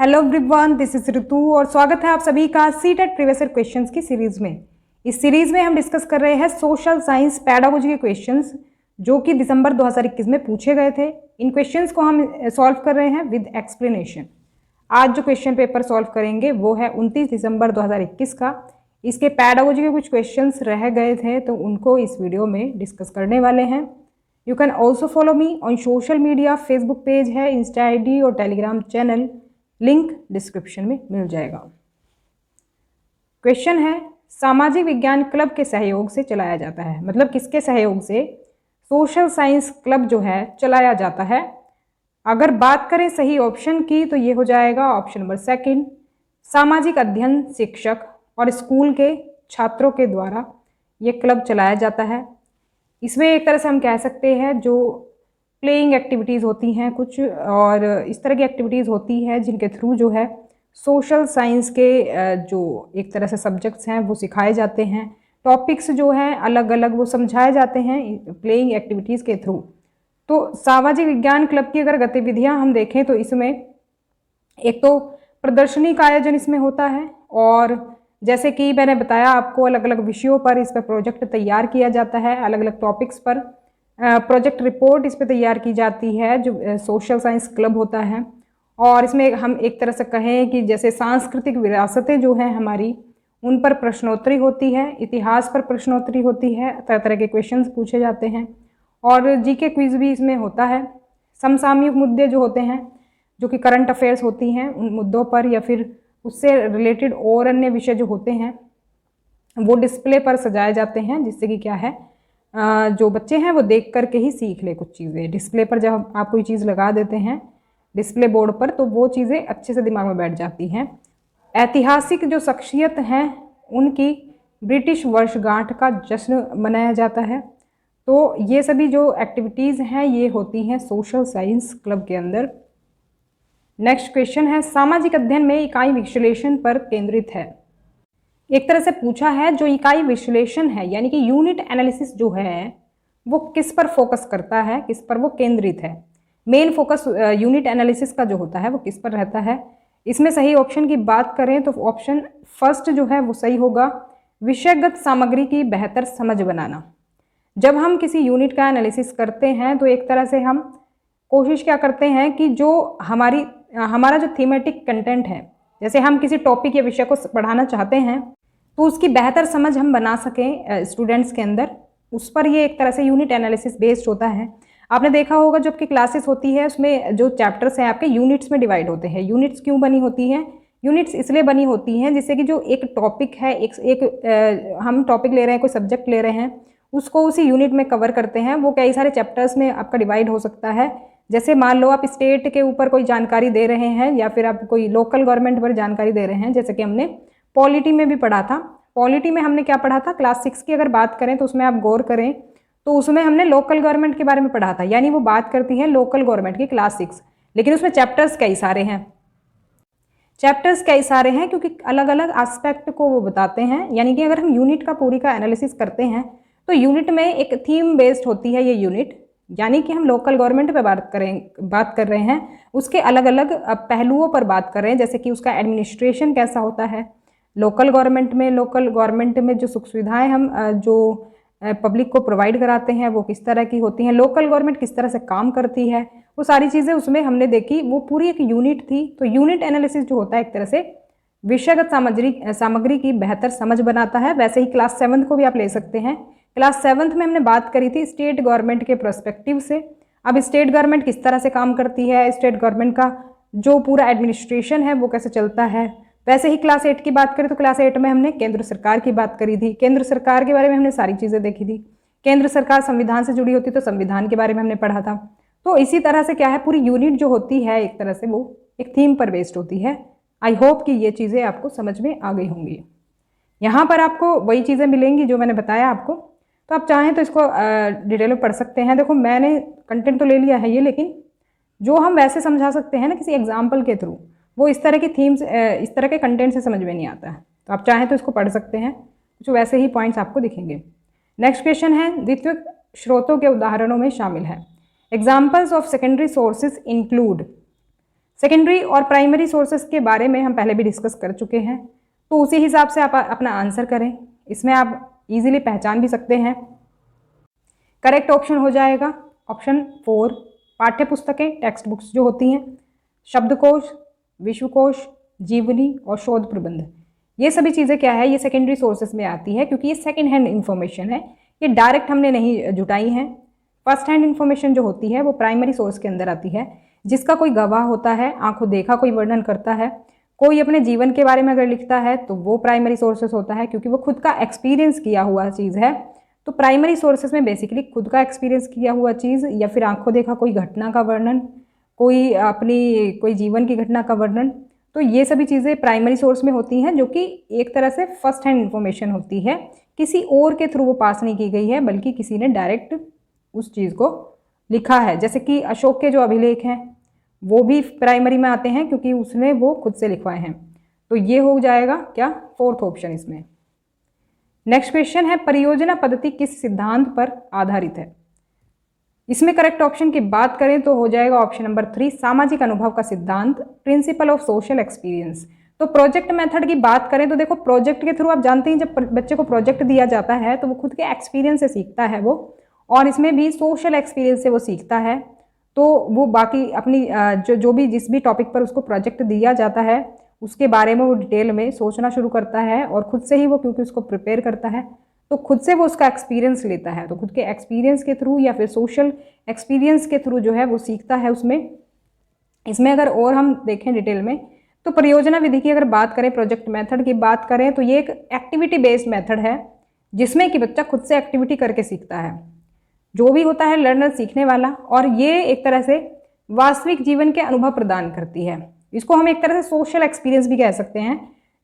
Hello everyone, this is ऋतु और स्वागत है आप सभी का सीटेट प्रीवियस ईयर क्वेश्चंस की सीरीज में। इस सीरीज में हम डिस्कस कर रहे हैं सोशल साइंस पेडागोजी के क्वेश्चंस जो कि दिसंबर 2021 में पूछे गए थे। इन क्वेश्चंस को हम सॉल्व कर रहे हैं विद एक्सप्लेनेशन। आज जो क्वेश्चन पेपर सॉल्व करेंगे वो है 29 दिसंबर 2021 का। इसके पेडागोजी के कुछ क्वेश्चंस रह गए थे तो उनको इस वीडियो में डिस्कस करने वाले हैं। You can also follow me on social media, Facebook page है, इंस्टा ID और टेलीग्राम चैनल, लिंक डिस्क्रिप्शन में मिल जाएगा। क्वेश्चन है, सामाजिक विज्ञान क्लब के सहयोग से चलाया जाता है। मतलब किसके सहयोग से सोशल साइंस क्लब जो है चलाया जाता है। अगर बात करें सही ऑप्शन की तो ये हो जाएगा ऑप्शन नंबर सेकंड, सामाजिक अध्ययन शिक्षक और स्कूल के छात्रों के द्वारा ये क्लब चलाया जाता है। इसमें एक तरह से हम कह सकते हैं जो प्लेइंग एक्टिविटीज़ होती हैं कुछ और इस तरह की एक्टिविटीज़ होती है जिनके थ्रू जो है सोशल साइंस के जो एक तरह से सब्जेक्ट्स हैं वो सिखाए जाते हैं। टॉपिक्स जो हैं अलग अलग वो समझाए जाते हैं प्लेइंग एक्टिविटीज़ के थ्रू। तो सामाजिक विज्ञान क्लब की अगर गतिविधियां हम देखें तो इसमें एक तो प्रदर्शनी का आयोजन इसमें होता है और जैसे कि मैंने बताया आपको अलग अलग विषयों पर इस पर प्रोजेक्ट तैयार किया जाता है। अलग अलग टॉपिक्स पर प्रोजेक्ट रिपोर्ट इस पर तैयार की जाती है जो सोशल साइंस क्लब होता है। और इसमें हम एक तरह से कहें कि जैसे सांस्कृतिक विरासतें जो हैं हमारी उन पर प्रश्नोत्तरी होती है, इतिहास पर प्रश्नोत्तरी होती है, तरह तरह के क्वेश्चंस पूछे जाते हैं और जीके क्विज भी इसमें होता है। समसामयिक मुद्दे जो होते हैं जो कि करंट अफेयर्स होती हैं उन मुद्दों पर या फिर उससे रिलेटेड और अन्य विषय जो होते हैं वो डिस्प्ले पर सजाए जाते हैं जिससे कि क्या है जो बच्चे हैं वो देख करके ही सीख ले कुछ चीज़ें। डिस्प्ले पर जब आप कोई चीज़ लगा देते हैं डिस्प्ले बोर्ड पर तो वो चीज़ें अच्छे से दिमाग में बैठ जाती हैं। ऐतिहासिक जो शख्सियत हैं उनकी ब्रिटिश वर्षगांठ का जश्न मनाया जाता है। तो ये सभी जो एक्टिविटीज़ हैं ये होती हैं सोशल साइंस क्लब के अंदर। नेक्स्ट क्वेश्चन है, सामाजिक अध्ययन में इकाई विश्लेषण पर केंद्रित है। एक तरह से पूछा है जो इकाई विश्लेषण है यानी कि यूनिट एनालिसिस जो है वो किस पर फोकस करता है, किस पर वो केंद्रित है। मेन फोकस यूनिट एनालिसिस का जो होता है वो किस पर रहता है। इसमें सही ऑप्शन की बात करें तो ऑप्शन फर्स्ट जो है वो सही होगा, विषयगत सामग्री की बेहतर समझ बनाना। जब हम किसी यूनिट का एनालिसिस करते हैं तो एक तरह से हम कोशिश क्या करते हैं कि जो हमारा जो थीमेटिक कंटेंट है, जैसे हम किसी टॉपिक या विषय को पढ़ाना चाहते हैं तो उसकी बेहतर समझ हम बना सकें स्टूडेंट्स के अंदर, उस पर ये एक तरह से यूनिट एनालिसिस बेस्ड होता है। आपने देखा होगा जब की क्लासेस होती है उसमें जो चैप्टर्स हैं आपके यूनिट्स में डिवाइड होते हैं। यूनिट्स क्यों बनी होती हैं? यूनिट्स इसलिए बनी होती हैं जिससे कि जो एक टॉपिक है हम टॉपिक ले रहे हैं, कोई सब्जेक्ट ले रहे हैं, उसको उसी यूनिट में कवर करते हैं। वो कई सारे चैप्टर्स में आपका डिवाइड हो सकता है। जैसे मान लो आप स्टेट के ऊपर कोई जानकारी दे रहे हैं या फिर आप कोई लोकल गवर्नमेंट पर जानकारी दे रहे हैं, जैसे कि हमने पॉलिटी में भी पढ़ा था। पॉलिटी में हमने क्या पढ़ा था, क्लास 6 की अगर बात करें तो उसमें आप गौर करें तो उसमें हमने लोकल गवर्नमेंट के बारे में पढ़ा था, यानी वो बात करती है लोकल गवर्नमेंट की क्लास 6। लेकिन उसमें चैप्टर्स कई सारे हैं, क्योंकि अलग अलग एस्पेक्ट को वो बताते हैं। यानी कि अगर हम यूनिट का पूरी का एनालिसिस करते हैं तो यूनिट में एक थीम बेस्ड होती है ये यूनिट, यानी कि हम लोकल गवर्नमेंट पे बात कर रहे हैं, उसके अलग अलग पहलुओं पर बात कर रहे हैं। जैसे कि उसका एडमिनिस्ट्रेशन कैसा होता है लोकल गवर्नमेंट में जो सुख सुविधाएं हम जो पब्लिक को प्रोवाइड कराते हैं वो किस तरह की होती हैं, लोकल गवर्नमेंट किस तरह से काम करती है, वो सारी चीज़ें उसमें हमने देखी। वो पूरी एक यूनिट थी। तो यूनिट एनालिसिस जो होता है एक तरह से विषयगत सामग्री की बेहतर समझ बनाता है। वैसे ही क्लास 7 को भी आप ले सकते हैं। क्लास 7 में हमने बात करी थी स्टेट गवर्नमेंट के पर्सपेक्टिव से। अब स्टेट गवर्नमेंट किस तरह से काम करती है, स्टेट गवर्नमेंट का जो पूरा एडमिनिस्ट्रेशन है वो कैसे चलता है। वैसे ही क्लास 8 की बात करें तो क्लास 8 में हमने केंद्र सरकार की बात करी थी। केंद्र सरकार के बारे में हमने सारी चीज़ें देखी थी। केंद्र सरकार संविधान से जुड़ी होती तो संविधान के बारे में हमने पढ़ा था। तो इसी तरह से क्या है, पूरी यूनिट जो होती है एक तरह से वो एक थीम पर बेस्ड होती है। आई होप कि ये चीज़ें आपको समझ में आ गई होंगी। यहाँ पर आपको वही चीज़ें मिलेंगी जो मैंने बताया आपको। तो आप चाहें तो इसको डिटेल में पढ़ सकते हैं। देखो मैंने कंटेंट तो ले लिया है ये, लेकिन जो हम वैसे समझा सकते हैं ना किसी एग्जाम्पल के थ्रू, वो इस तरह की थीम्स इस तरह के कंटेंट से समझ में नहीं आता है। तो आप चाहें तो इसको पढ़ सकते हैं, कुछ वैसे ही पॉइंट्स आपको दिखेंगे। नेक्स्ट क्वेश्चन है, द्वितीयक स्रोतों के उदाहरणों में शामिल है। Examples of secondary sources include. Secondary और प्राइमरी सोर्सेस के बारे में हम पहले भी डिस्कस कर चुके हैं, तो उसी हिसाब से आप अपना आंसर करें। इसमें आप इजीली पहचान भी सकते हैं। करेक्ट ऑप्शन हो जाएगा ऑप्शन 4, पाठ्य पुस्तकें, टेक्स्ट बुक्स जो होती हैं, शब्दकोश, विश्वकोश, जीवनी और शोध प्रबंध। ये सभी चीज़ें क्या है, ये सेकेंडरी सोर्सेस में आती है, क्योंकि ये सेकेंड हैंड इन्फॉर्मेशन है, ये डायरेक्ट हमने नहीं जुटाई हैं। फर्स्ट हैंड इन्फॉर्मेशन जो होती है वो प्राइमरी सोर्स के अंदर आती है, जिसका कोई गवाह होता है, आंखों देखा कोई वर्णन करता है, कोई अपने जीवन के बारे में अगर लिखता है तो वो प्राइमरी सोर्सेस होता है, क्योंकि वो खुद का एक्सपीरियंस किया हुआ चीज़ है। तो प्राइमरी सोर्सेस में बेसिकली खुद का एक्सपीरियंस किया हुआ चीज़ या फिर आंखों देखा कोई घटना का वर्णन, कोई जीवन की घटना का वर्णन, तो ये सभी चीज़ें प्राइमरी सोर्स में होती हैं, जो कि एक तरह से फर्स्ट हैंड इन्फॉर्मेशन होती है, किसी और के थ्रू वो पास नहीं की गई है, बल्कि किसी ने डायरेक्ट उस चीज़ को लिखा है। जैसे कि अशोक के जो अभिलेख हैं वो भी प्राइमरी में आते हैं, क्योंकि उसने वो खुद से लिखवाए हैं। तो ये हो जाएगा क्या, 4th ऑप्शन इसमें। नेक्स्ट क्वेश्चन है, परियोजना पद्धति किस सिद्धांत पर आधारित है? इसमें करेक्ट ऑप्शन की बात करें तो हो जाएगा ऑप्शन नंबर 3, सामाजिक अनुभव का सिद्धांत, प्रिंसिपल ऑफ सोशल एक्सपीरियंस। तो प्रोजेक्ट मेथड की बात करें तो देखो, प्रोजेक्ट के थ्रू आप जानते हैं जब बच्चे को प्रोजेक्ट दिया जाता है तो वो खुद के एक्सपीरियंस से सीखता है वो, और इसमें भी सोशल एक्सपीरियंस से वो सीखता है। तो वो बाकी अपनी जो भी जिस भी टॉपिक पर उसको प्रोजेक्ट दिया जाता है उसके बारे में वो डिटेल में सोचना शुरू करता है, और खुद से ही वो, क्योंकि उसको प्रिपेयर करता है तो खुद से वो उसका एक्सपीरियंस लेता है। तो खुद के एक्सपीरियंस के थ्रू या फिर सोशल एक्सपीरियंस के थ्रू जो है वो सीखता है उसमें। इसमें अगर और हम देखें डिटेल में तो परियोजना विधि की अगर बात करें, प्रोजेक्ट मेथड की बात करें, तो ये एक एक्टिविटी बेस्ड मेथड है, जिसमें कि बच्चा खुद से एक्टिविटी करके सीखता है। जो भी होता है लर्नर सीखने वाला, और ये एक तरह से वास्तविक जीवन के अनुभव प्रदान करती है। इसको हम एक तरह से सोशल एक्सपीरियंस भी कह सकते हैं,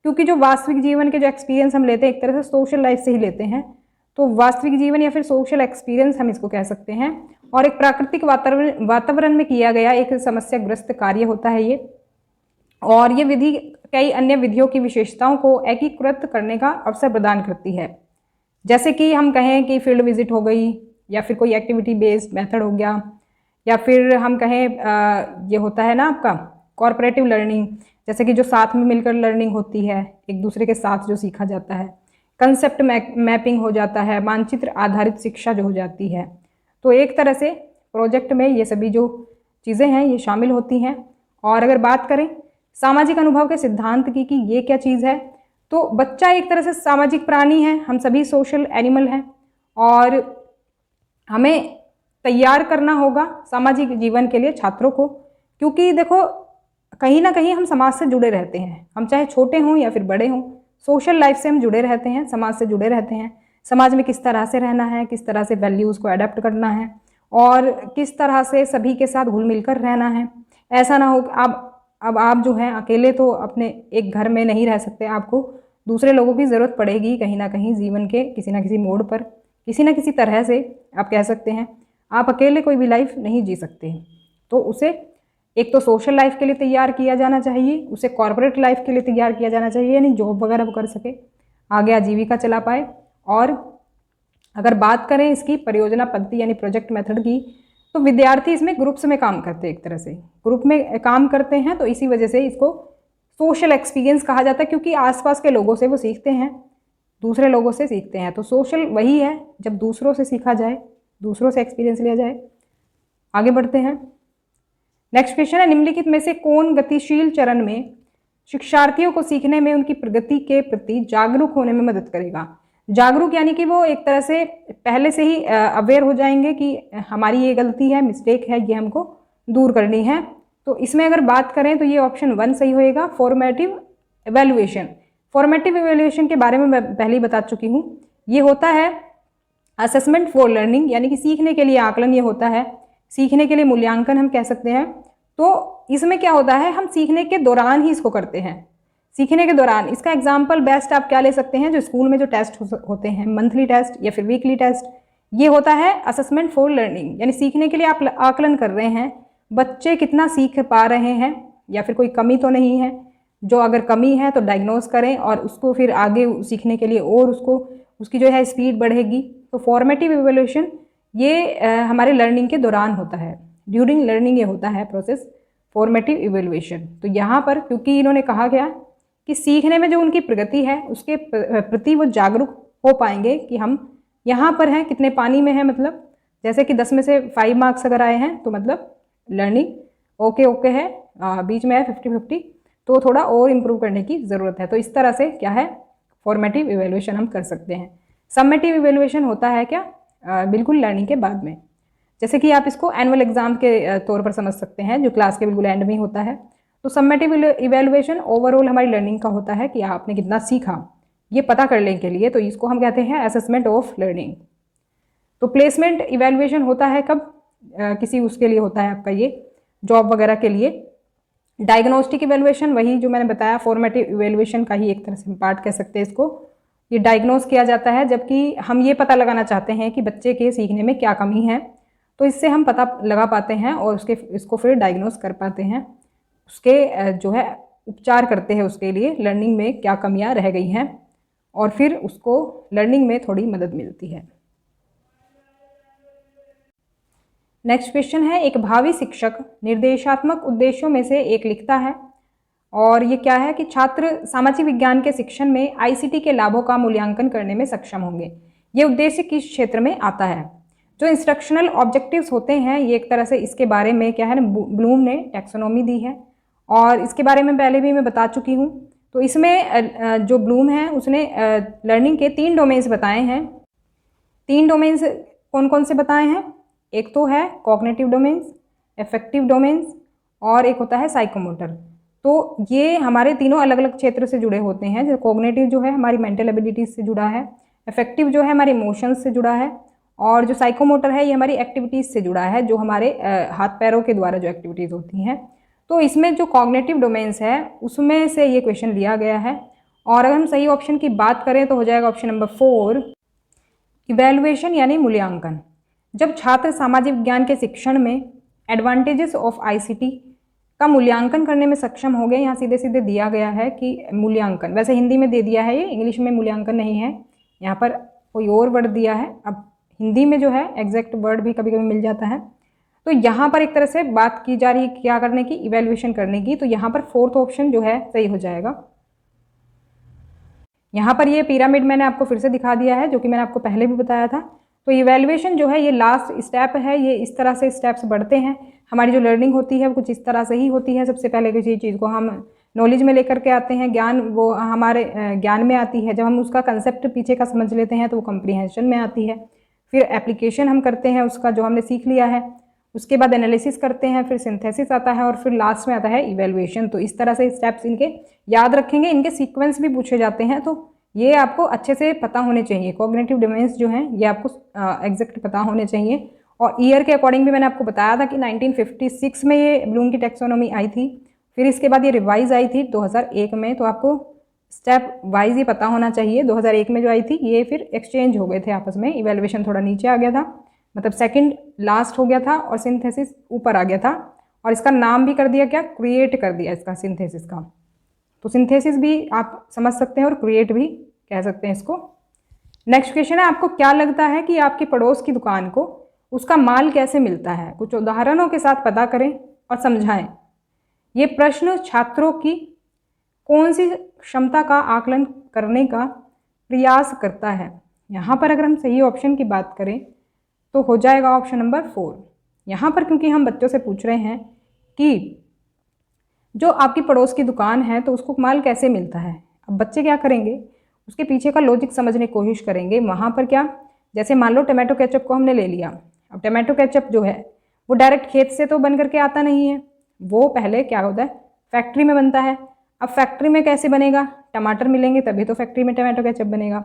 क्योंकि जो वास्तविक जीवन के जो एक्सपीरियंस हम लेते हैं एक तरह से सोशल लाइफ से ही लेते हैं। तो वास्तविक जीवन या फिर सोशल एक्सपीरियंस हम इसको कह सकते हैं। और एक प्राकृतिक वातावरण में किया गया एक समस्याग्रस्त कार्य होता है ये, और ये विधि कई अन्य विधियों की विशेषताओं को एकीकृत करने का अवसर प्रदान करती है। जैसे कि हम कहें कि फील्ड विजिट हो गई, या फिर कोई एक्टिविटी बेस्ड मेथड हो गया, या फिर हम कहें ये होता है ना आपका कॉर्पोरेटिव लर्निंग, जैसे कि जो साथ में मिलकर लर्निंग होती है, एक दूसरे के साथ जो सीखा जाता है। कंसेप्ट मैपिंग हो जाता है, मानचित्र आधारित शिक्षा जो हो जाती है। तो एक तरह से प्रोजेक्ट में ये सभी जो चीज़ें हैं ये शामिल होती हैं। और अगर बात करें सामाजिक अनुभव के सिद्धांत की कि ये क्या चीज़ है, तो बच्चा एक तरह से सामाजिक प्राणी है, हम सभी सोशल एनिमल हैं, और हमें तैयार करना होगा सामाजिक जीवन के लिए छात्रों को। क्योंकि देखो, कहीं ना कहीं हम समाज से जुड़े रहते हैं, हम चाहे छोटे हों या फिर बड़े हों, सोशल लाइफ से हम जुड़े रहते हैं, समाज से जुड़े रहते हैं। समाज में किस तरह से रहना है, किस तरह से वैल्यूज़ को अडेप्ट करना है, और किस तरह से सभी के साथ घुल मिलकर रहना है। ऐसा ना हो कि अब आप जो हैं अकेले तो अपने एक घर में नहीं रह सकते, आपको दूसरे लोगों की ज़रूरत पड़ेगी कहीं ना कहीं जीवन के किसी ना किसी मोड़ पर, किसी ना किसी तरह से आप कह सकते हैं। आप अकेले कोई भी लाइफ नहीं जी सकते हैं। तो उसे एक तो सोशल लाइफ के लिए तैयार किया जाना चाहिए, उसे कॉर्पोरेट लाइफ के लिए तैयार किया जाना चाहिए, यानी जॉब वगैरह वो कर सके, आगे आजीविका चला पाए। और अगर बात करें इसकी परियोजना पद्धति यानी प्रोजेक्ट मेथड की, तो विद्यार्थी इसमें ग्रुप्स में काम करते हैं, एक तरह से ग्रुप में काम करते हैं। तो इसी वजह से इसको सोशल एक्सपीरियंस कहा जाता है, क्योंकि आसपास के लोगों से वो सीखते हैं, दूसरे लोगों से सीखते हैं। तो सोशल वही है जब दूसरों से सीखा जाए, दूसरों से एक्सपीरियंस लिया जाए। आगे बढ़ते हैं। नेक्स्ट क्वेश्चन है, निम्नलिखित में से कौन गतिशील चरण में शिक्षार्थियों को सीखने में उनकी प्रगति के प्रति जागरूक होने में मदद करेगा? जागरूक यानी कि वो एक तरह से पहले से ही अवेयर हो जाएंगे कि हमारी ये गलती है, मिस्टेक है, ये हमको दूर करनी है। तो इसमें अगर बात करें तो ये ऑप्शन 1 सही होएगा, फॉर्मेटिव एवेल्युएशन। फॉर्मेटिव एवेल्युएशन के बारे में मैं पहले ही बता चुकी हूँ। ये होता है असेसमेंट फॉर लर्निंग, यानी कि सीखने के लिए आकलन ये होता है, सीखने के लिए मूल्यांकन हम कह सकते हैं। तो इसमें क्या होता है, हम सीखने के दौरान ही इसको करते हैं। सीखने के दौरान इसका एग्जाम्पल बेस्ट आप क्या ले सकते हैं, जो स्कूल में जो टेस्ट होते हैं, मंथली टेस्ट या फिर वीकली टेस्ट, ये होता है असेसमेंट फॉर लर्निंग, यानी सीखने के लिए आप आकलन कर रहे हैं बच्चे कितना सीख पा रहे हैं या फिर कोई कमी तो नहीं है। जो अगर कमी है तो डायग्नोज करें और उसको फिर आगे सीखने के लिए और उसकी जो है स्पीड बढ़ेगी। तो फॉर्मेटिव इवैल्यूएशन ये हमारे लर्निंग के दौरान होता है, ड्यूरिंग लर्निंग ये होता है प्रोसेस फॉर्मेटिव इवेल्युएशन। तो यहाँ पर क्योंकि इन्होंने कहा गया कि सीखने में जो उनकी प्रगति है उसके प्रति वो जागरूक हो पाएंगे कि हम यहाँ पर हैं, कितने पानी में हैं, मतलब जैसे कि 10 में से 5 मार्क्स अगर आए हैं तो मतलब लर्निंग ओके ओके है, बीच में है 50-50, तो थोड़ा और इम्प्रूव करने की ज़रूरत है। तो इस तरह से क्या है, फॉर्मेटिव इवेल्युएशन हम कर सकते हैं। समेटिव इवेल्युएशन होता है क्या, बिल्कुल लर्निंग के बाद में, जैसे कि आप इसको एनुअल एग्जाम के तौर पर समझ सकते हैं, जो क्लास के बिल्कुल एंड में होता है। तो समेटिव इवेल्युएशन ओवरऑल हमारी लर्निंग का होता है कि आपने कितना सीखा ये पता करने के लिए, तो इसको हम कहते हैं असेसमेंट ऑफ लर्निंग। तो प्लेसमेंट इवेल्युएशन होता है कब, किसी उसके लिए होता है आपका ये जॉब वगैरह के लिए। डायग्नोस्टिक इवेल्युएशन वही जो मैंने बताया फॉर्मेटिव इवेल्युएशन का ही एक तरह से पार्ट कह सकते हैं इसको। ये डायग्नोस किया जाता है जबकि हम ये पता लगाना चाहते हैं कि बच्चे के सीखने में क्या कमी है, तो इससे हम पता लगा पाते हैं और इसको फिर डायग्नोस कर पाते हैं, उसके जो है उपचार करते हैं उसके लिए, लर्निंग में क्या कमियां रह गई हैं और फिर उसको लर्निंग में थोड़ी मदद मिलती है। नेक्स्ट क्वेश्चन है, एक भावी शिक्षक निर्देशात्मक उद्देश्यों में से एक लिखता है और ये क्या है कि छात्र सामाजिक विज्ञान के शिक्षण में आईसीटी के लाभों का मूल्यांकन करने में सक्षम होंगे। ये उद्देश्य किस क्षेत्र में आता है। जो इंस्ट्रक्शनल ऑब्जेक्टिव्स होते हैं ये एक तरह से इसके बारे में क्या है ना, ब्लूम ने टैक्सोनॉमी दी है और इसके बारे में पहले भी मैं बता चुकी हूँ। तो इसमें जो ब्लूम है उसने लर्निंग के 3 डोमेन्स बताए हैं। 3 डोमेन्स कौन कौन से बताए हैं, एक तो है कॉग्निटिव डोमेन्स, एफेक्टिव डोमेन्स और एक होता है साइकोमोटर। तो ये हमारे तीनों अलग अलग क्षेत्र से जुड़े होते हैं। जैसे कॉग्निटिव जो है हमारी मेंटल एबिलिटीज से जुड़ा है, इफेक्टिव जो है हमारे इमोशंस से जुड़ा है और जो साइकोमोटर है ये हमारी एक्टिविटीज़ से जुड़ा है, जो हमारे हाथ पैरों के द्वारा जो एक्टिविटीज़ होती हैं। तो इसमें जो कॉग्निटिव डोमेन्स है उसमें से ये क्वेश्चन लिया गया है और अगर हम सही ऑप्शन की बात करें तो हो जाएगा ऑप्शन नंबर 4, इवैल्यूएशन यानी मूल्यांकन। जब छात्र सामाजिक विज्ञान के शिक्षण में एडवांटेजेस ऑफ आईसीटी का मूल्यांकन करने में सक्षम हो गए, यहाँ सीधे सीधे दिया गया है कि मूल्यांकन, वैसे हिंदी में दे दिया है ये, इंग्लिश में मूल्यांकन नहीं है, यहाँ पर कोई और वर्ड दिया है। अब हिंदी में जो है एग्जैक्ट वर्ड भी कभी कभी मिल जाता है। तो यहाँ पर एक तरह से बात की जा रही है क्या करने की, इवैल्यूएशन करने की। तो यहाँ पर 4th ऑप्शन जो है सही हो जाएगा। यहाँ पर ये पिरामिड मैंने आपको फिर से दिखा दिया है जो कि मैंने आपको पहले भी बताया था। तो इवैल्यूएशन जो है ये लास्ट स्टेप है, ये इस तरह से स्टेप्स बढ़ते हैं। हमारी जो लर्निंग होती है वो कुछ इस तरह से ही होती है। सबसे पहले किसी चीज़ को हम नॉलेज में लेकर के आते हैं, ज्ञान वो हमारे ज्ञान में आती है। जब हम उसका कंसेप्ट पीछे का समझ लेते हैं तो वो कम्प्रीहेंशन में आती है। फिर एप्लीकेशन हम करते हैं उसका जो हमने सीख लिया है, उसके बाद एनालिसिस करते हैं, फिर सिंथेसिस आता है और फिर लास्ट में आता है इवैल्यूएशन। तो इस तरह से स्टेप्स इनके याद रखेंगे, इनके सीक्वेंस भी पूछे जाते हैं तो ये आपको अच्छे से पता होने चाहिए। कॉग्निटिव डोमेन्स जो हैं ये आपको एग्जैक्ट पता होने चाहिए। और ईयर के अकॉर्डिंग भी मैंने आपको बताया था कि 1956 में ये ब्लूम की टैक्सोनॉमी आई थी, फिर इसके बाद ये रिवाइज आई थी 2001 में। तो आपको स्टेप वाइज ये पता होना चाहिए। 2001 में जो आई थी ये फिर एक्सचेंज हो गए थे आपस में, इवैल्यूएशन थोड़ा नीचे आ गया था, मतलब सेकंड लास्ट हो गया था और सिंथेसिस ऊपर आ गया था। और इसका नाम भी कर दिया क्या, क्रिएट कर दिया इसका, सिंथेसिस का। तो सिंथेसिस भी आप समझ सकते हैं और क्रिएट भी कह सकते हैं इसको। नेक्स्ट क्वेश्चन है, आपको क्या लगता है कि आपके पड़ोस की दुकान को उसका माल कैसे मिलता है। कुछ उदाहरणों के साथ पता करें और समझाएं। ये प्रश्न छात्रों की कौन सी क्षमता का आकलन करने का प्रयास करता है। यहाँ पर अगर हम सही ऑप्शन की बात करें तो हो जाएगा ऑप्शन नंबर 4। यहाँ पर क्योंकि हम बच्चों से पूछ रहे हैं कि जो आपकी पड़ोस की दुकान है तो उसको माल कैसे मिलता है। अब बच्चे क्या करेंगे, उसके पीछे का लॉजिक समझने की कोशिश करेंगे। वहाँ पर क्या, जैसे मान लो टमाटो केचप को हमने ले लिया। अब टमाटो केचप जो है वो डायरेक्ट खेत से तो बन करके आता नहीं है, वो पहले क्या होता है फैक्ट्री में बनता है। अब फैक्ट्री में कैसे बनेगा, टमाटर मिलेंगे तभी तो फैक्ट्री में टमाटो केचप बनेगा।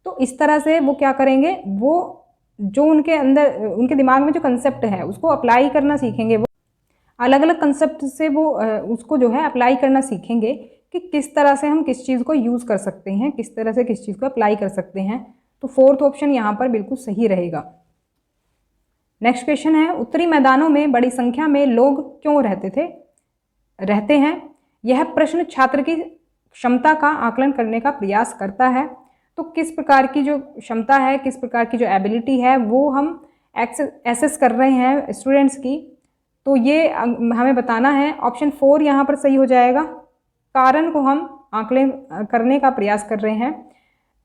तो इस तरह से वो क्या करेंगे, वो जो उनके अंदर उनके दिमाग में जो कंसेप्ट है उसको अप्लाई करना सीखेंगे। वो अलग अलग कंसेप्ट से वो उसको जो है अप्लाई करना सीखेंगे कि किस तरह से हम किस चीज़ को यूज़ कर सकते हैं, किस तरह से किस चीज़ को अप्लाई कर सकते हैं। तो 4th ऑप्शन यहाँ पर बिल्कुल सही रहेगा। नेक्स्ट क्वेश्चन है, उत्तरी मैदानों में बड़ी संख्या में लोग क्यों रहते हैं। यह प्रश्न छात्र की क्षमता का आकलन करने का प्रयास करता है। तो किस प्रकार की जो क्षमता है, किस प्रकार की जो एबिलिटी है वो हम एसेस कर रहे हैं स्टूडेंट्स की। तो ये हमें बताना है। ऑप्शन 4 यहाँ पर सही हो जाएगा। कारण को हम आकलन करने का प्रयास कर रहे हैं।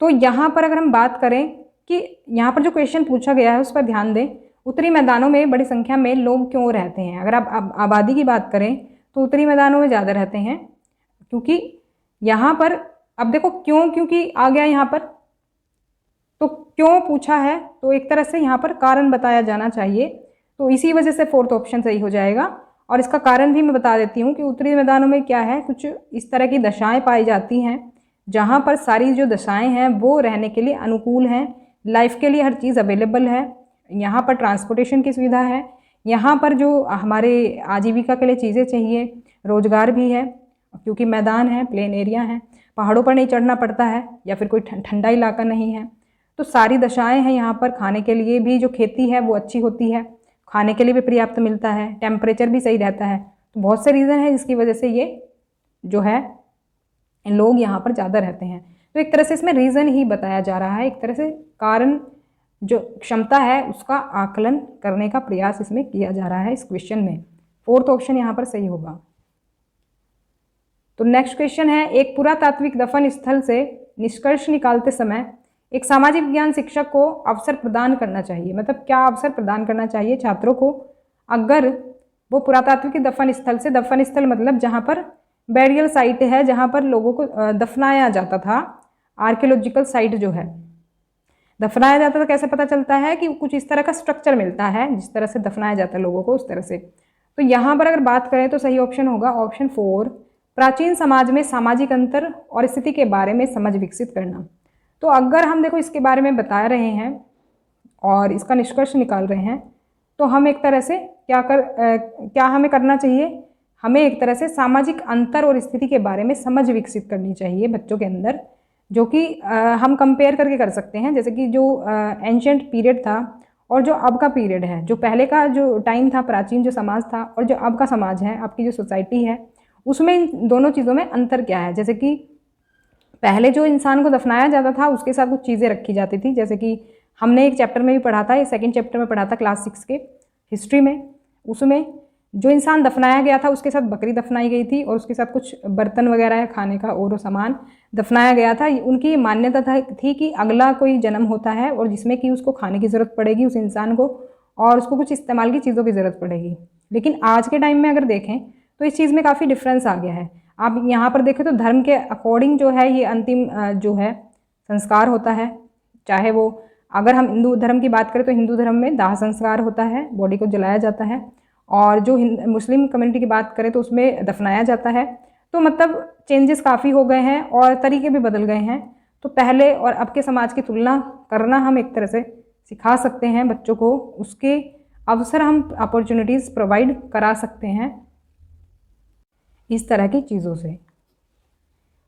तो यहाँ पर अगर हम बात करें कि यहाँ पर जो क्वेश्चन पूछा गया है उस पर ध्यान दें। उत्तरी मैदानों में बड़ी संख्या में लोग क्यों रहते हैं? अगर आप आबादी की बात करें तो उत्तरी मैदानों में ज़्यादा रहते हैं, क्योंकि यहाँ पर अब देखो क्यों, क्योंकि आ गया यहाँ पर, तो क्यों पूछा है तो एक तरह से यहाँ पर कारण बताया जाना चाहिए। तो इसी वजह से 4th ऑप्शन सही हो जाएगा। और इसका कारण भी मैं बता देती हूँ कि उत्तरी मैदानों में क्या है, कुछ इस तरह की दशाएं पाई जाती हैं जहाँ पर सारी जो दशाएं हैं वो रहने के लिए अनुकूल हैं, लाइफ के लिए हर चीज़ अवेलेबल है, यहाँ पर ट्रांसपोर्टेशन की सुविधा है, यहाँ पर जो हमारे आजीविका के लिए चीज़ें चाहिए, रोजगार भी है, क्योंकि मैदान है, प्लेन एरिया है, पहाड़ों पर नहीं चढ़ना पड़ता है, या फिर कोई ठंडा इलाका नहीं है। तो सारी दशाएं हैं यहाँ पर। खाने के लिए भी जो खेती है वो अच्छी होती है, खाने के लिए भी पर्याप्त मिलता है, टेम्परेचर भी सही रहता है। तो बहुत से रीज़न है जिसकी वजह से ये जो है लोग यहाँ पर ज़्यादा रहते हैं। तो एक तरह से इसमें रीज़न ही बताया जा रहा है, एक तरह से कारण जो क्षमता है उसका आकलन करने का प्रयास इसमें किया जा रहा है इस क्वेश्चन में। 4th ऑप्शन यहाँ पर सही होगा। तो नेक्स्ट क्वेश्चन है, एक पुरातात्विक दफन स्थल से निष्कर्ष निकालते समय एक सामाजिक विज्ञान शिक्षक को अवसर प्रदान करना चाहिए। मतलब क्या अवसर प्रदान करना चाहिए छात्रों को अगर वो पुरातात्विक दफन स्थल से, दफन स्थल मतलब जहाँ पर बैरियल साइट है, जहाँ पर लोगों को दफनाया जाता था, आर्कियोलॉजिकल साइट जो है, दफनाया जाता था। कैसे पता चलता है कि कुछ इस तरह का स्ट्रक्चर मिलता है जिस तरह से दफनाया जाता है लोगों को, उस तरह से। तो यहाँ पर अगर बात करें तो सही ऑप्शन होगा ऑप्शन 4, प्राचीन समाज में सामाजिक अंतर और स्थिति के बारे में समझ विकसित करना। तो अगर हम देखो इसके बारे में बता रहे हैं और इसका निष्कर्ष निकाल रहे हैं, तो हम एक तरह से क्या हमें करना चाहिए, हमें एक तरह से सामाजिक अंतर और स्थिति के बारे में समझ विकसित करनी चाहिए बच्चों के अंदर, जो कि हम कंपेयर करके कर सकते हैं। जैसे कि जो एंशिएंट पीरियड था और जो अब का पीरियड है, जो पहले का जो टाइम था, प्राचीन जो समाज था, और जो अब का समाज है, अब की जो सोसाइटी है, उसमें इन दोनों चीज़ों में अंतर क्या है। जैसे कि पहले जो इंसान को दफनाया जाता था उसके साथ कुछ चीज़ें रखी जाती थी, जैसे कि हमने एक चैप्टर में भी पढ़ा था, ये 2nd चैप्टर में पढ़ा था क्लास 6 के हिस्ट्री में। उसमें जो इंसान दफनाया गया था उसके साथ बकरी दफनाई गई थी और उसके साथ कुछ बर्तन वगैरह है खाने का और सामान दफनाया गया था। उनकी मान्यता थी कि अगला कोई जन्म होता है और जिसमें कि उसको खाने की ज़रूरत पड़ेगी उस इंसान को, और उसको कुछ इस्तेमाल की चीज़ों की ज़रूरत पड़ेगी। लेकिन आज के टाइम में अगर देखें तो इस चीज़ में काफ़ी डिफरेंस आ गया है। आप यहाँ पर देखें तो धर्म के अकॉर्डिंग जो है ये अंतिम जो है संस्कार होता है। चाहे वो अगर हम हिंदू धर्म की बात करें तो हिंदू धर्म में दाह संस्कार होता है, बॉडी को जलाया जाता है, और जो मुस्लिम कम्युनिटी की बात करें तो उसमें दफनाया जाता है। तो मतलब चेंजेस काफ़ी हो गए हैं और तरीके भी बदल गए हैं। तो पहले और अब के समाज की तुलना करना हम एक तरह से सिखा सकते हैं बच्चों को, उसके अवसर हम अपॉर्चुनिटीज़ प्रोवाइड करा सकते हैं इस तरह की चीज़ों से।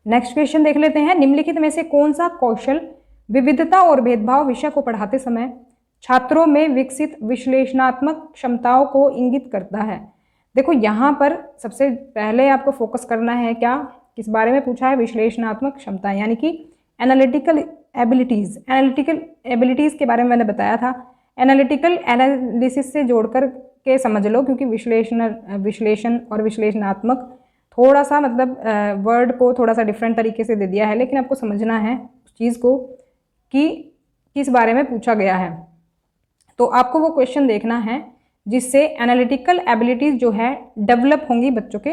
नेक्स्ट क्वेश्चन देख लेते हैं, निम्नलिखित में से कौन सा कौशल विविधता और भेदभाव विषय को पढ़ाते समय छात्रों में विकसित विश्लेषणात्मक क्षमताओं को इंगित करता है। देखो यहाँ पर सबसे पहले आपको फोकस करना है क्या, किस बारे में पूछा है, विश्लेषणात्मक क्षमता यानी कि एनालिटिकल एबिलिटीज़। एनालिटिकल एबिलिटीज़ के बारे में मैंने बताया था, एनालिटिकल एनालिसिस से जोड़कर के समझ लो, क्योंकि विश्लेषण और विश्लेषणात्मक थोड़ा सा मतलब वर्ड को थोड़ा सा डिफरेंट तरीके से दे दिया है, लेकिन आपको समझना है उस चीज़ को कि किस बारे में पूछा गया है। तो आपको वो क्वेश्चन देखना है जिससे एनालिटिकल एबिलिटीज़ जो है डेवलप होंगी बच्चों के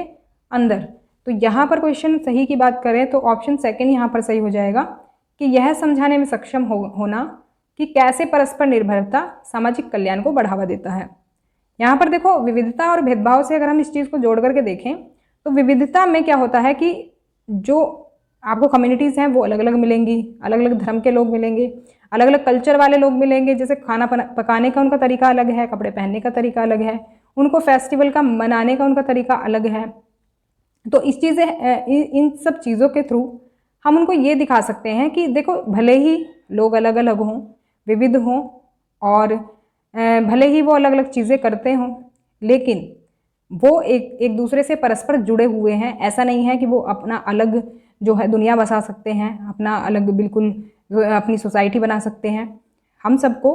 अंदर। तो यहाँ पर क्वेश्चन सही की बात करें तो ऑप्शन 2 यहाँ पर सही हो जाएगा कि यह समझाने में सक्षम होना कि कैसे परस्पर निर्भरता सामाजिक कल्याण को बढ़ावा देता है। यहाँ पर देखो विविधता और भेदभाव से अगर हम इस चीज़ को जोड़ करके देखें तो विविधता में क्या होता है कि जो आपको कम्युनिटीज़ हैं वो अलग अलग मिलेंगी, अलग अलग धर्म के लोग मिलेंगे, अलग अलग कल्चर वाले लोग मिलेंगे। जैसे खाना पकाने का उनका तरीका अलग है, कपड़े पहनने का तरीका अलग है, उनको फेस्टिवल का मनाने का उनका तरीका अलग है। तो इन सब चीज़ों के थ्रू हम उनको ये दिखा सकते हैं कि देखो भले ही लोग अलग अलग हों, विविध हों, और भले ही वो अलग अलग चीज़ें करते हों, लेकिन वो एक दूसरे से परस्पर जुड़े हुए हैं। ऐसा नहीं है कि वो अपना अलग जो है दुनिया बसा सकते हैं, अपना अलग बिल्कुल अपनी सोसाइटी बना सकते हैं। हम सबको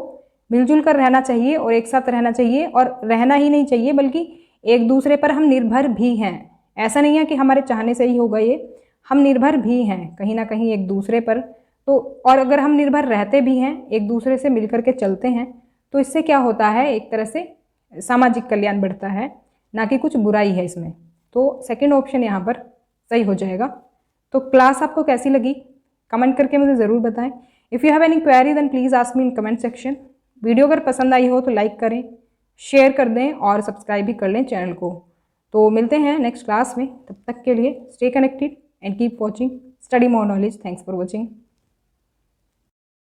मिलजुल कर रहना चाहिए और एक साथ रहना चाहिए, और रहना ही नहीं चाहिए बल्कि एक दूसरे पर हम निर्भर भी हैं। ऐसा नहीं है कि हमारे चाहने से ही होगा ये, हम निर्भर भी हैं कहीं ना कहीं एक दूसरे पर। तो और अगर हम निर्भर रहते भी हैं, एक दूसरे से मिलकर के चलते हैं, तो इससे क्या होता है, एक तरह से सामाजिक कल्याण बढ़ता है, ना कि कुछ बुराई है इसमें। तो सेकंड ऑप्शन यहाँ पर सही हो जाएगा। तो क्लास आपको कैसी लगी कमेंट करके मुझे ज़रूर बताएं। If you have any query then please ask me in comment section. Video अगर पसंद आई हो तो लाइक करें, शेयर कर दें और सब्सक्राइब भी कर लें चैनल को। तो मिलते हैं नेक्स्ट क्लास में, तब तक के लिए stay connected and keep watching study more knowledge. Thanks for watching.